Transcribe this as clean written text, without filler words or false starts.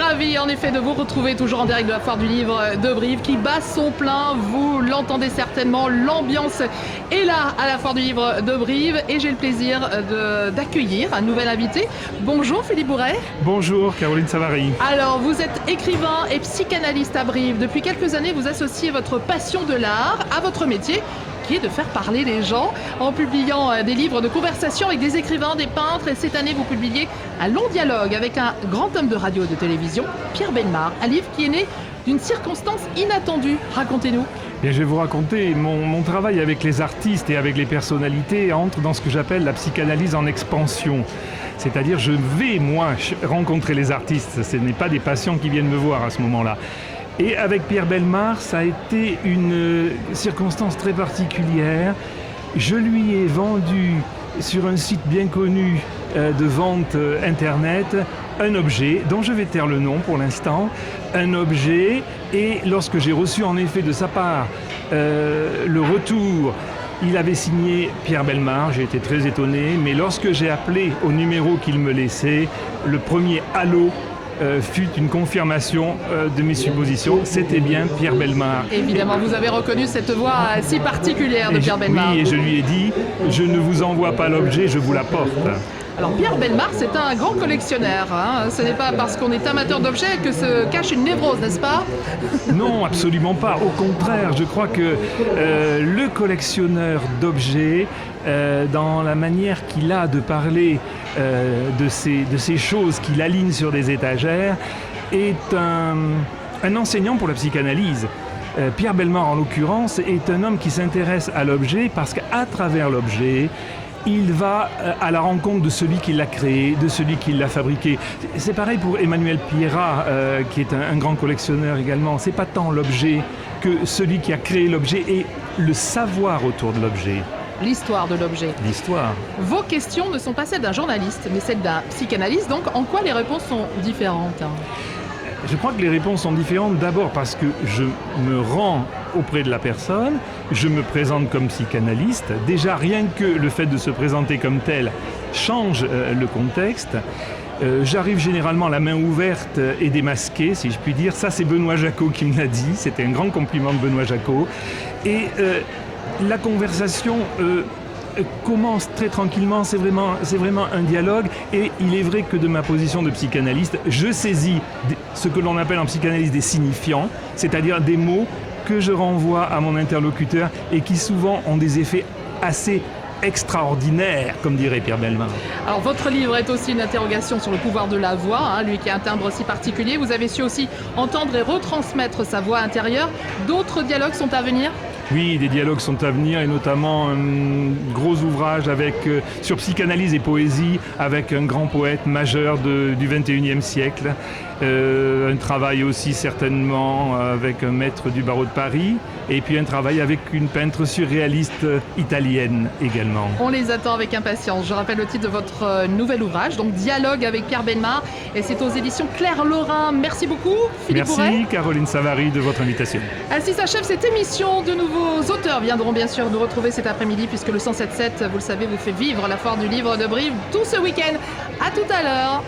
ravi en effet de vous retrouver toujours en direct de la Foire du Livre de Brive qui bat son plein, vous l'entendez certainement, l'ambiance est là à la Foire du Livre de Brive et j'ai le plaisir d'accueillir un nouvel invité. Bonjour Philippe Bourret. Bonjour Caroline Savary. Alors vous êtes écrivain et psychanalyste à Brive. Depuis quelques années vous associez votre passion de l'art à votre métier qui est de faire parler les gens en publiant des livres de conversation avec des écrivains, des peintres. Et cette année, vous publiez un long dialogue avec un grand homme de radio et de télévision, Pierre Bellemare. Un livre qui est né d'une circonstance inattendue. Racontez-nous. Bien, je vais vous raconter, mon travail avec les artistes et avec les personnalités entre dans ce que j'appelle la psychanalyse en expansion. C'est-à-dire, je vais, moi, rencontrer les artistes. Ce n'est pas des patients qui viennent me voir à ce moment-là. Et avec Pierre Bellemare, ça a été une circonstance très particulière. Je lui ai vendu sur un site bien connu de vente internet un objet dont je vais taire le nom pour l'instant, un objet, et lorsque j'ai reçu en effet de sa part le retour, il avait signé Pierre Bellemare, j'ai été très étonné, mais lorsque j'ai appelé au numéro qu'il me laissait, le premier allô fut une confirmation de mes suppositions. C'était bien Pierre Bellemare. Évidemment, vous avez reconnu cette voix si particulière de Pierre Bellemare. Oui, et je lui ai dit, je ne vous envoie pas l'objet, je vous l'apporte. Alors Pierre Bellemare, c'est un grand collectionneur. Hein. Ce n'est pas parce qu'on est amateur d'objets que se cache une névrose, n'est-ce pas? Non, absolument pas. Au contraire, je crois que le collectionneur d'objets, dans la manière qu'il a de parler de ces choses qu'il aligne sur des étagères, est un enseignant pour la psychanalyse. Pierre Bellemare, en l'occurrence, est un homme qui s'intéresse à l'objet parce qu'à travers l'objet, il va à la rencontre de celui qui l'a créé, de celui qui l'a fabriqué. C'est pareil pour Emmanuel Pierrat, qui est un grand collectionneur également. C'est pas tant l'objet que celui qui a créé l'objet et le savoir autour de l'objet. L'histoire de l'objet. L'histoire. Vos questions ne sont pas celles d'un journaliste, mais celles d'un psychanalyste. Donc, en quoi les réponses sont différentes? Je crois que les réponses sont différentes d'abord parce que je me rends auprès de la personne, je me présente comme psychanalyste. Déjà, rien que le fait de se présenter comme tel change le contexte. J'arrive généralement la main ouverte et démasquée, si je puis dire. Ça, c'est Benoît Jacot qui me l'a dit. C'était un grand compliment de Benoît Jacot. Et la conversation commence très tranquillement, c'est vraiment un dialogue, et il est vrai que de ma position de psychanalyste, je saisis ce que l'on appelle en psychanalyse des signifiants, c'est-à-dire des mots que je renvoie à mon interlocuteur et qui souvent ont des effets assez extraordinaire, comme dirait Pierre Bellemare. Alors votre livre est aussi une interrogation sur le pouvoir de la voix, hein, lui qui a un timbre si particulier. Vous avez su aussi entendre et retransmettre sa voix intérieure. D'autres dialogues sont à venir ? Oui, des dialogues sont à venir, et notamment un gros ouvrage sur psychanalyse et poésie avec un grand poète majeur du XXIe siècle. Un travail aussi certainement avec un maître du barreau de Paris, et puis un travail avec une peintre surréaliste italienne également. On les attend avec impatience. Je rappelle le titre de votre nouvel ouvrage, donc Dialogue avec Pierre Bellemare, et c'est aux éditions Claire Lorrain. Merci beaucoup Philippe Bourret. Merci Caroline Savary de votre invitation. Ainsi s'achève cette émission. De nouveaux auteurs viendront bien sûr nous retrouver cet après-midi, puisque le 107.7, vous le savez, vous fait vivre la Foire du Livre de Brive tout ce week-end. À tout à l'heure.